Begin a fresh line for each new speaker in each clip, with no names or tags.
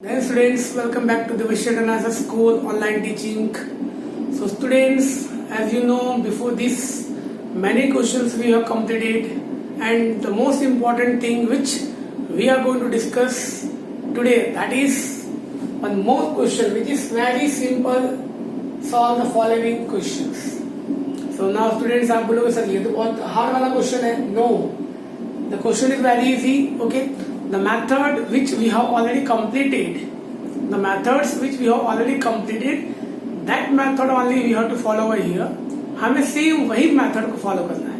Then students, welcome back to the Vishwakarana School online teaching. So students, as you know, before this many questions we have completed, and the most important thing which we are going to discuss today, that is one more question which is very simple. Solve the following questions. So now students, आप बोलोगे sir ये तो बहुत hard वाला question है. No, the question is very easy. Okay, the method which we have already completed, the methods which we have already completed, that method only we have to follow over here. हमें same वही method को follow करना है,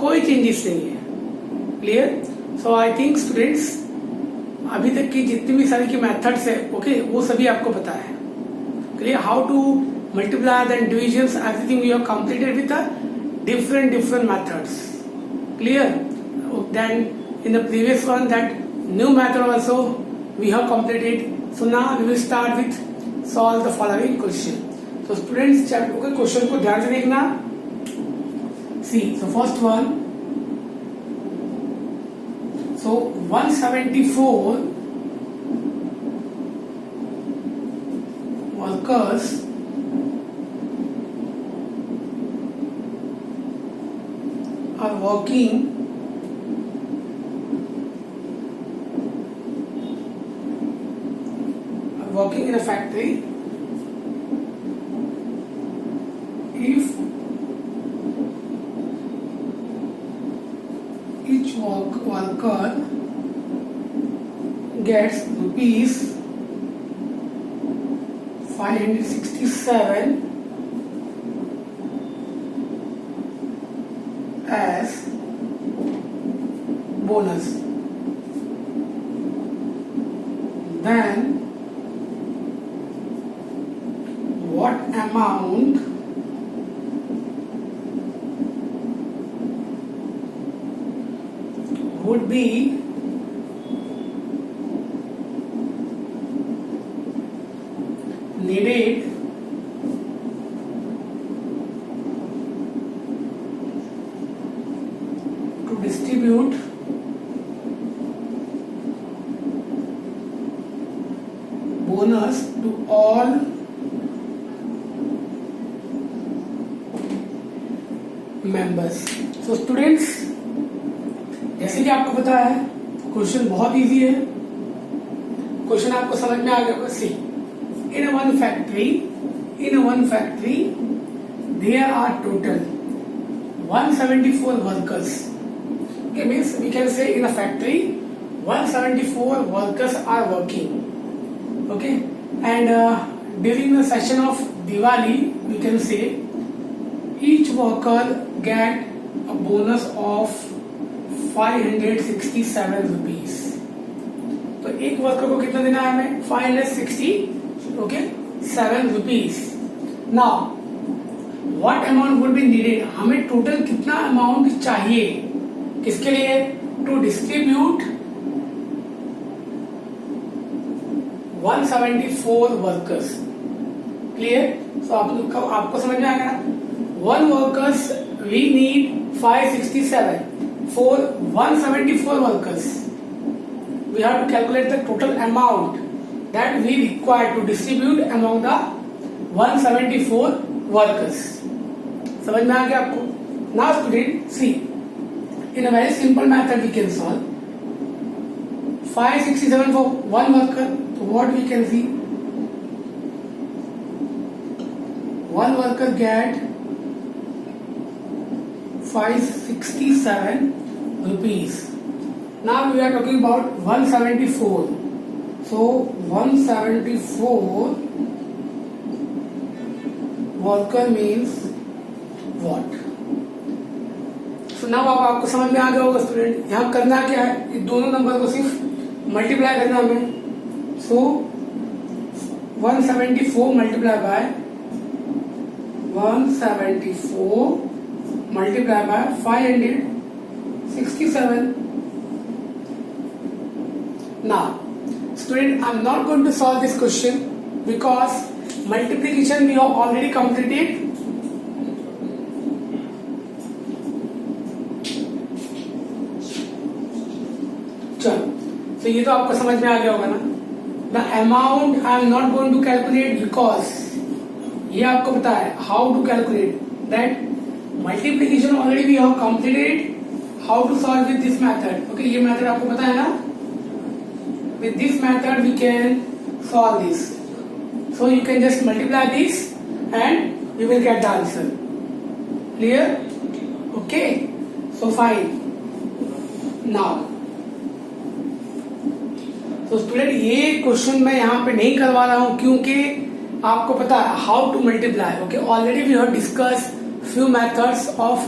कोई changes नहीं है. Clear? So I think students अभी तक की जितनी भी सारी की मेथड्स है, ओके, वो सभी आपको पता है. Clear? How to multiply and divisions, everything we have completed with the different methods. Clear? Then in the previous one, that new method also we have completed. So now we will start with solve the following question. So students, chapter के question को ध्यान से देखना. See, so first one. So 174 workers are working in a factory. If each worker gets rupees 567 as bonus, then what amount would be needed to distribute bonus to all members. So students, जैसे कि आपको पता है question बहुत easy है. Question आपको समझ में आ गया. सी, in one factory there are total 174 workers. Okay, means we can say in a factory 174 workers are working. Okay, and during the session of Diwali we can say each worker get a bonus of 567 rupees. तो एक worker को कितना देना है हमें? 567 rupees. Now what amount would be needed? हमें total कितना amount चाहिए? किसके लिए? To distribute 174 workers. Clear? So आपको समझ में आ गया. One workers we need 567 for 174 workers. We have to calculate the total amount that we require to distribute among the 174 workers. समझ में आ गया आपको? Now student, see, in a very simple method we can solve 567 for one worker. So what we can see? One worker get 567 rupees. Now we are talking about 174. So 174 worker means what? So now अब आपको समझ में आ गया होगा student. यहाँ करना क्या है? ये दोनों नंबर को सिर्फ मल्टीप्लाई करना हमें. So 174 multiply by 174 multiply by 567. Now student, I'm not going to solve this question because multiplication we have already completed. चलो, तो ये तो आपको समझ में आ गया होगा ना. The amount I am not going to calculate because ये आपको पता है how to calculate that multiplication already we have completed how to solve with this method. Okay, ये मेथड आपको पता है ना. With this method we can solve this. So you can just multiply this and you will get the answer. Clear? Okay, so fine. Now तो student ये question मैं यहाँ पे नहीं करवा रहा हूँ क्योंकि आपको पता है how to multiply. Okay, already we have discuss few methods of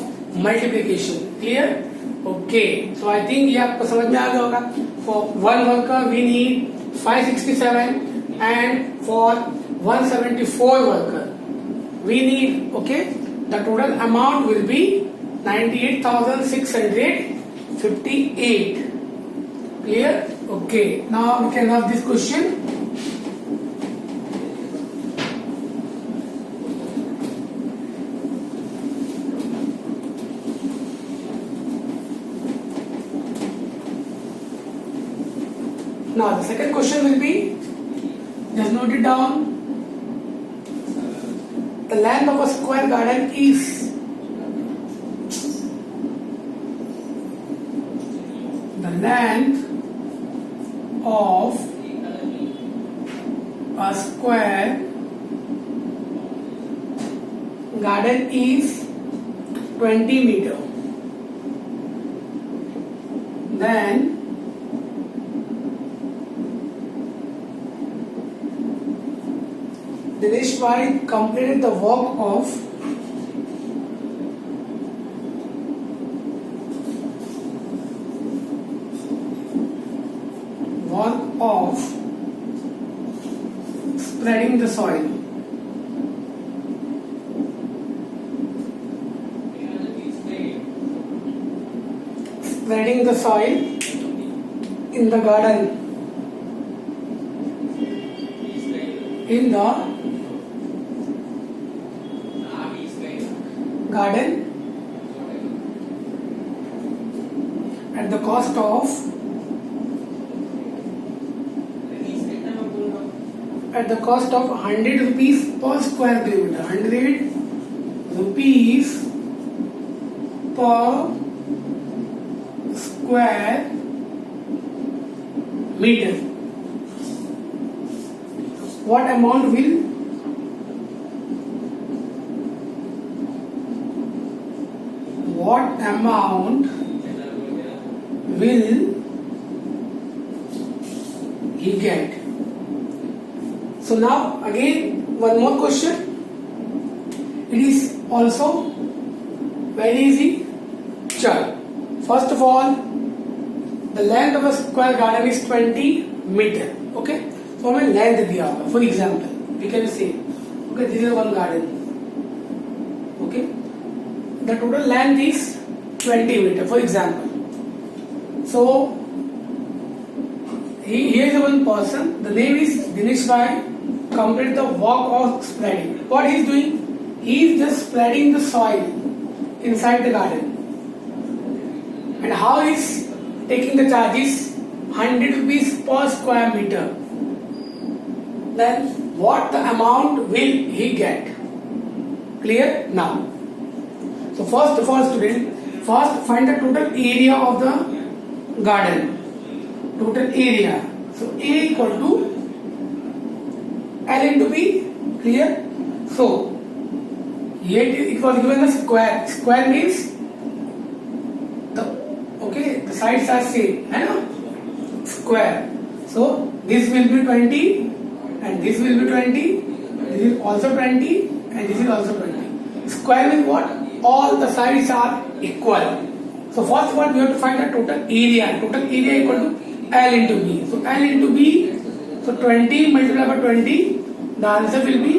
multiplication. Clear? Okay, so I think ये आपको समझ में आ गया होगा. For one worker we need 567 and for 174 worker we need, okay, the total amount will be 98,658. Clear? Okay, now we can have this question. Now the second question will be, just note it down. The length of a square garden is the length of a square garden is 20 meter. Then Dinesh Bhai completed the work of spreading the soil. Spreading the soil in the garden. In the garden at the cost of 100 rupees per square kilometer. 100 rupees per square meter. What amount will he get? So now again one more question. It is also very easy. Chal. First of all, the length of a square garden is 20 meter. Okay. So हमें length दिया होगा. For example, we can say, okay, this is one garden. Okay. The total length is 20 meter. For example. So here is one person. The name is Dinesh Bhai. Complete the work of spreading. What he is doing? He is just spreading the soil inside the garden. And how he is taking the charges? 100 rupees per square meter. Then what the amount will he get? Clear? Now. So first of all, student, first find the total area of the garden. Total area. So A equal to L into B. Clear? So here it was given a square. Square means the sides are same, है ना? Square. So this will be 20 and this will be 20. This is also 20 and this is also 20. Square means what? All the sides are equal. So first of all we have to find the total area. Total area equal to L into B. So L into B. So 20 multiplied by 20. The answer will be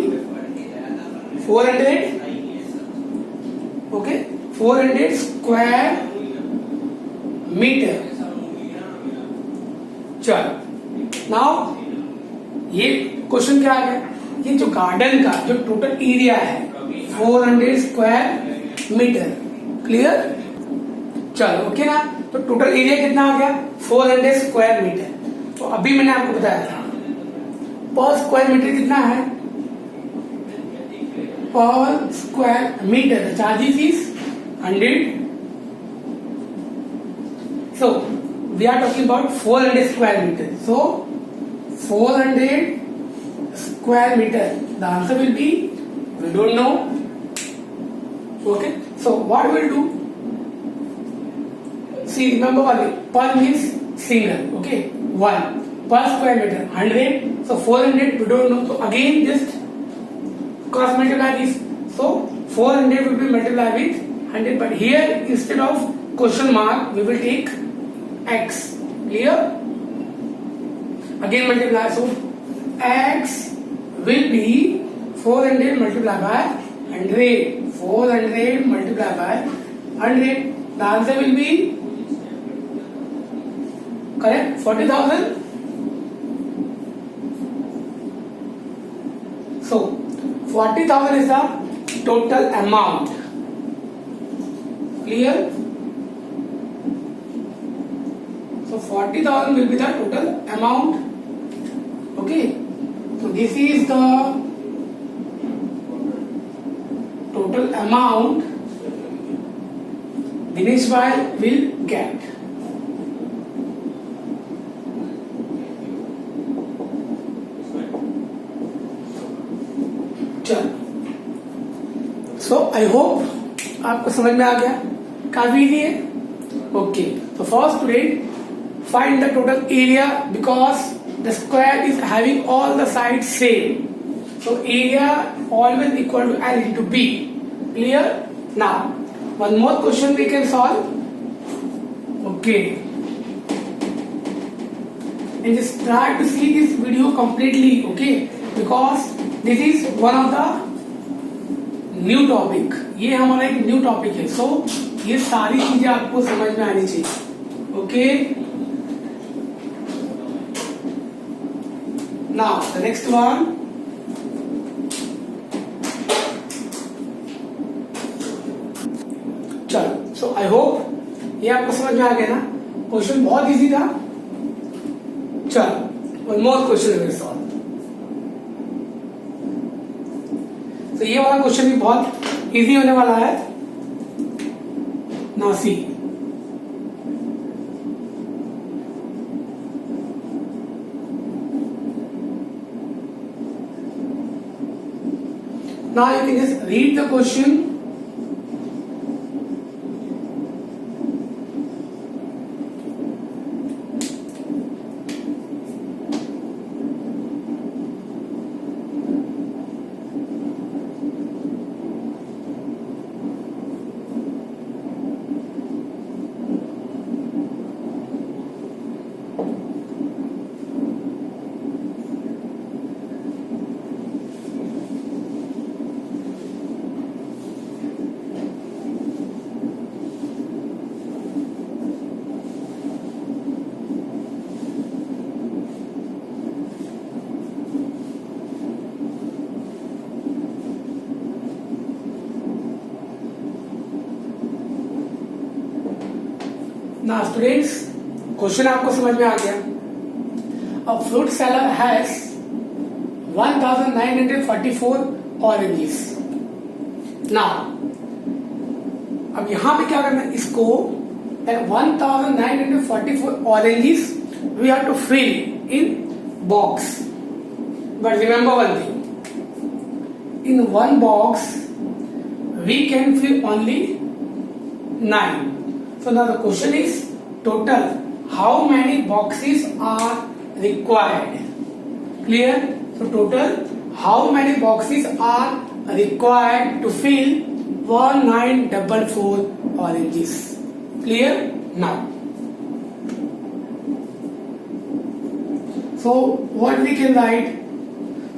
400. Okay, 400 square meter. चल, now ये question क्या आ गया? ये जो garden का जो total area है 400 square metre. Clear? चलो ओके ना. तो टोटल एरिया कितना आ गया? 400 स्क्वायर मीटर. तो अभी मैंने आपको बताया था पर स्क्वायर मीटर कितना है, पर square meter charges is 100. So we are talking about 400 square meter. So 400 square meter. The answer will be, we don't know. Okay. So what we'll do? See, remember one thing. Per means single. Okay. 1 per square meter 100. So 400 we don't know. So again just cross multiply this. So 400 will be multiplied with 100. But here instead of question mark we will take x. Clear? Again multiply. So x will be 400 multiplied by 100. 400 multiplied by 100. The answer will be correct 40,000. So 40,000 is the total amount. Clear? So 40,000 will be the total amount. Okay. So this is the total amount Dinesh Bhai will get. चल. So I hope आपको समझ में आ गया. काफी easy है. Okay. So first student, find the total area because the square is having all the sides same. So area always equal to L into B. Clear? Now one more question we can solve. Okay. And just try to see this video completely. Okay. Because this is one of the new topic. ये हमारा एक new topic है. So ये सारी चीजें आपको समझ में आनी चाहिए. Okay. Now the next one. चलो. So I hope ये आपको समझ में आ गया ना. क्वेश्चन बहुत इजी था. चलो one more question we will solve. तो ये वाला क्वेश्चन भी बहुत इजी होने वाला है. Now see. Now you can just read the question. Now students, question आपको समझ में आ गया. A fruit seller has 1944 oranges. Now अब यहां पे क्या करना है, इसको 1944 oranges we have to fill in box. But remember one thing, in one box we can fill only 9. So now the question is total how many boxes are required. Clear? So total how many boxes are required to fill 1944 oranges. Clear? Now so what we can write.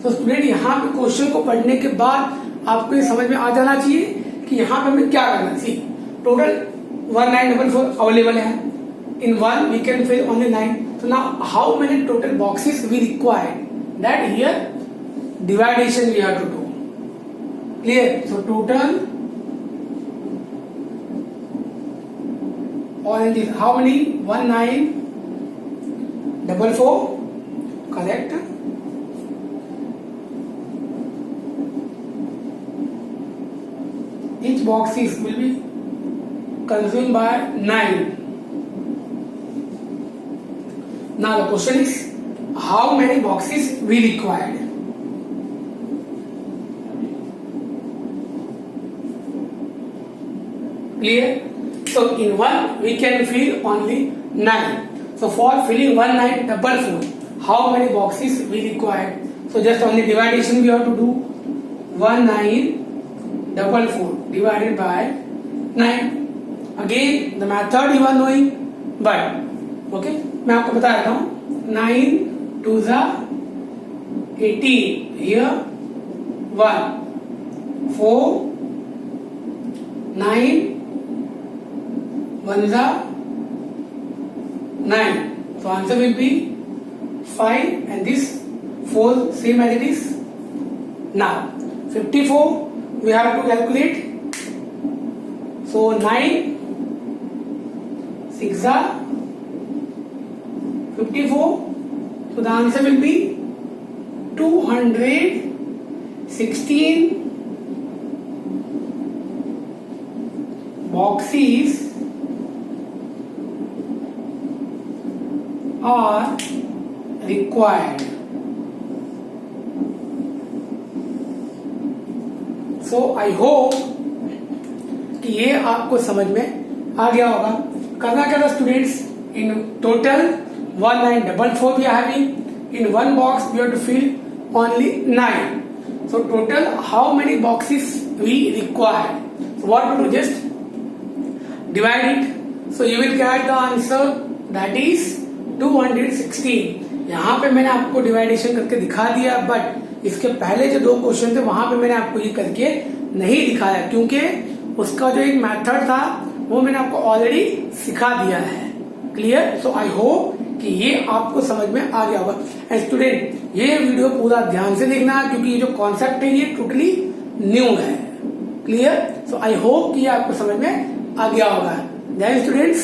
So student यहाँ पे question को पढ़ने के बाद आपको ये समझ में आ जाना चाहिए कि यहाँ पे हमें क्या करना चाहिए. टोटल 1944 अवेलेबल है. In one we can fill only 9. So now how many total boxes we require? That here division we have to do. Clear? So total oranges how many? 1944. Correct. boxes will be consumed by 9. Now the question is, how many boxes we required? Clear? So in one we can fill only 9. So for filling 1 9 double 4, how many boxes we required? So just only division we have to do. 1 9 double 4 divided by 9. Again the method you are knowing, but okay, मैं आपको बता देता हूँ. 9 2 जा 18, here 1 4 9 1 जा 9. So answer will be 5 and this 4 same as it is. Now 54 we have to calculate. So 9 6 are 54. So the answer will be 216 boxes are required. So I hope कि ये आपको समझ में आ गया होगा. करना क्या था students? In total 1944 we are having. In one box we have to fill only 9. So total how many boxes we require? So what to do? Just divide it. So you will get the answer, that is 216. यहाँ पे मैंने आपको डिवाइडेशन करके दिखा दिया, but इसके पहले जो 2 क्वेश्चन थे वहां पे मैंने आपको ये करके नहीं दिखाया, क्योंकि उसका जो एक मेथड था वो मैंने आपको ऑलरेडी सिखा दिया है. क्लियर? सो आई होप कि ये आपको समझ में आ गया होगा. एंड स्टूडेंट ये वीडियो पूरा ध्यान से देखना, क्योंकि ये जो कॉन्सेप्ट है ये टोटली न्यू है. क्लियर? सो आई होप कि ये आपको समझ में आ गया होगा. Then students